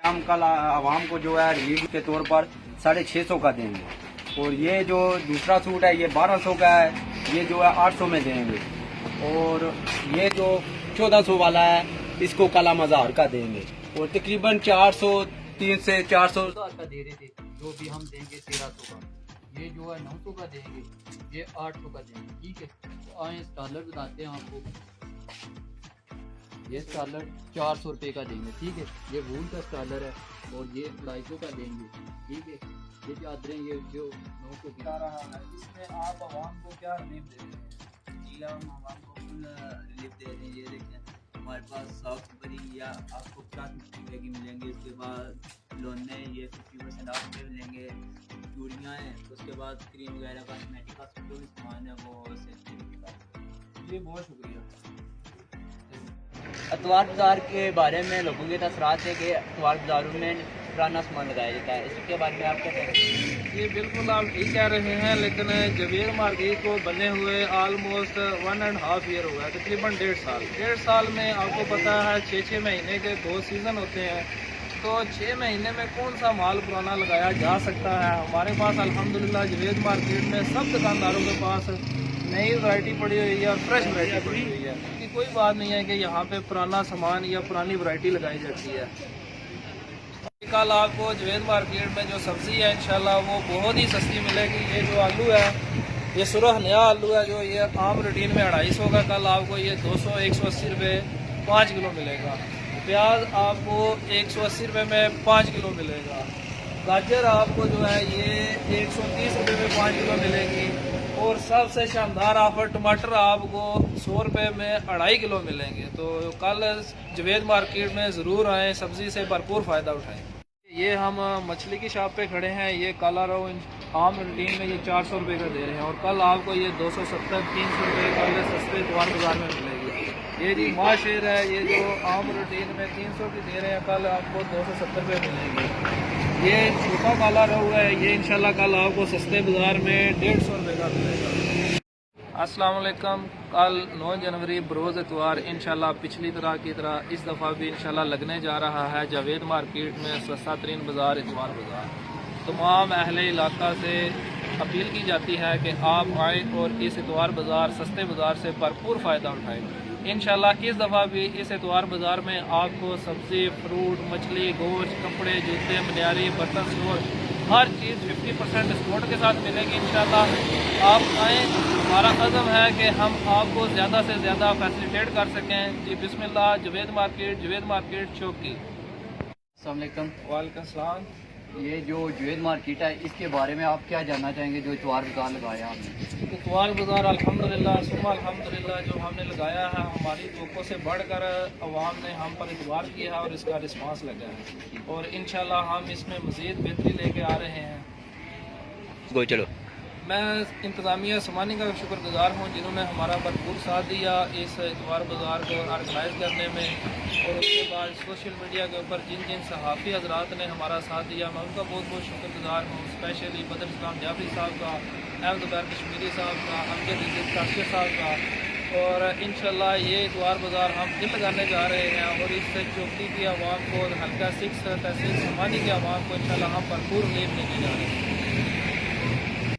हम कल आवाम को जो है रिलीफ के तौर पर 650 का देंगे, और ये जो दूसरा सूट है ये 1200 का है, ये जो है 800 में देंगे, और ये जो 1400 वाला है इसको कल हम 1000 का देंगे, और तकरीबन 3 से 400 का दे रहे थे, जो भी हम देंगे 1300 का, ये जो है 900 का देंगे, ये 800 का देंगे। ठीक है, तो आए स्टॉलर बताते हैं आपको। ये स्टॉलर 400 रुपये का देंगे। ठीक है, ये वूल का स्टॉलर है, और ये 250 का देंगे। ठीक है, ये चादरें ये जो 900 की रहा है, इसमें आप आवाम को क्या रिलीफ दे रहे हैं? जी हम आवाम को फुल रिलीफ दे रहे हैं। ये देखें हमारे पास सॉफ्ट बरी या आपको 50 रुपये की मिलेंगे, उसके बाद लोने ये 50% ऑफ पे मिलेंगे, चूड़ियाँ हैं, उसके बाद क्रीम वगैरह कॉस्मेटिक का जो भी सामान है वो जी बहुत शुक्रिया। अतवार बाज़ार के बारे में लोगों के तसरात है कि अतवार बाज़ारों में पुराना सामान लगाया जाता है, इसके बारे में आप क्या कह रहे हैं? ये बिल्कुल आप ठीक कह रहे हैं, लेकिन जवेद मार्केट को बने हुए ऑलमोस्ट 1.5 ईयर हुआ है, तकरीबन 1.5 साल में आपको पता है 6 महीने के 2 सीज़न होते हैं, तो 6 महीने में कौन सा माल पुराना लगाया जा सकता है। हमारे पास अल्हम्दुलिल्लाह जवेद मार्केट में सब दुकानदारों के पास नई वैरायटी पड़ी हुई है और फ्रेश वैरायटी पड़ी हुई है, कि कोई बात नहीं है कि यहाँ पे पुराना सामान या पुरानी वैरायटी लगाई जाती है। कल आपको जवेद मार्केट में जो सब्ज़ी है इंशाल्लाह वो बहुत ही सस्ती मिलेगी। ये जो आलू है ये सुरख नया आलू है, जो ये आम रूटीन में 250 का, कल आपको ये 200-180 रुपये 5 किलो मिलेगा। प्याज आपको 180 रुपये में 5 किलो मिलेगा। गाजर आपको जो है ये 130 रुपये में 5 किलो मिलेगी, और सबसे शानदार ऑफर टमाटर आपको 100 रुपये में 2.5 किलो मिलेंगे। तो कल जवेद मार्केट में ज़रूर आएँ, सब्ज़ी से भरपूर फ़ायदा उठाएँ। ये हम मछली की शॉप पे खड़े हैं, ये काला रोहू आम रूटीन में ये 400 रुपये का दे रहे हैं, और कल आपको ये 270-300 रुपये का सस्ते अतवार बाज़ार में मिलेगी। ये जी माशेर है, ये जो आम रूटीन में 300 की दे रहे हैं, कल आपको 270 रुपये मिलेंगे। ये छोटा काला रोहू है, ये इंशाल्लाह कल आपको सस्ते बाज़ार में 150 रुपये का मिलेगा। अस्सलाम वालेकुम। कल 9 जनवरी बरोज़ इतवार इंशाल्लाह पिछली तरह की तरह इस दफ़ा भी इंशाल्लाह लगने जा रहा है जवेद मार्केट में सस्ता तरीन बाज़ार इतवार बाज़ार। तमाम अहले इलाका से अपील की जाती है कि आप आएँ और इस इतवार बाज़ार सस्ते बाज़ार से भरपूर फ़ायदा उठाएँ। इंशाल्लाह इस दफ़ा भी इस इतवार बाज़ार में आपको सब्ज़ी, फ्रूट, मछली, गोश्त, कपड़े, जूते, मनियारी, बर्तन, स्टोर, हर चीज़ 50% डिस्काउंट के साथ मिलेगी। इंशाल्लाह आप आएँ, हमारा अज़म है कि हम आपको ज़्यादा से ज़्यादा फैसिलिटेट कर सकें। जी बिस्मिल्लाह, जवेद मार्केट चौकी। अस्सलाम वालेकुम। वालेकुम सलाम। ये जो जवेद मार्केट है इसके बारे में आप क्या जानना चाहेंगे, जो इतवार बाज़ार लगाया हमने? इतवार बाज़ार अल्हम्दुलिल्लाह सुम्मा अल्हम्दुलिल्लाह जो हमने लगाया है, हमारी तवक्को से बढ़कर अवाम ने हम पर इतवार किया है और इसका रिस्पांस लगा है, और इंशाल्लाह हम इसमें मज़ीद बेहतरी लेके आ रहे हैं। चलो, मैं इंतज़ामिया समानी का शुक्रगुज़ार हूँ जिन्होंने हमारा भरपूर साथ दिया इस इतवार बाज़ार को ऑर्गेनाइज़ करने में, और उसके बाद सोशल मीडिया के ऊपर जिन जिन सहाफ़ी हज़रात ने हमारा साथ दिया मैं उनका बहुत बहुत शुक्रगुज़ार हूँ। स्पेशली बदर इस्लाम जाफरी साहब का, अहमद ज़ुबैर कश्मीरी साहब का, अमजद इज़्ज़त काशिर साहब का, और इंशाल्लाह ये इतवार बाज़ार हम फिर लगाने जा रहे हैं, और इस चौकी की आवाम को, हल्का 6 तहसील समानी की आवाम को इंशाल्लाह हम भरपूर उम्मीद देने जा रहे हैं।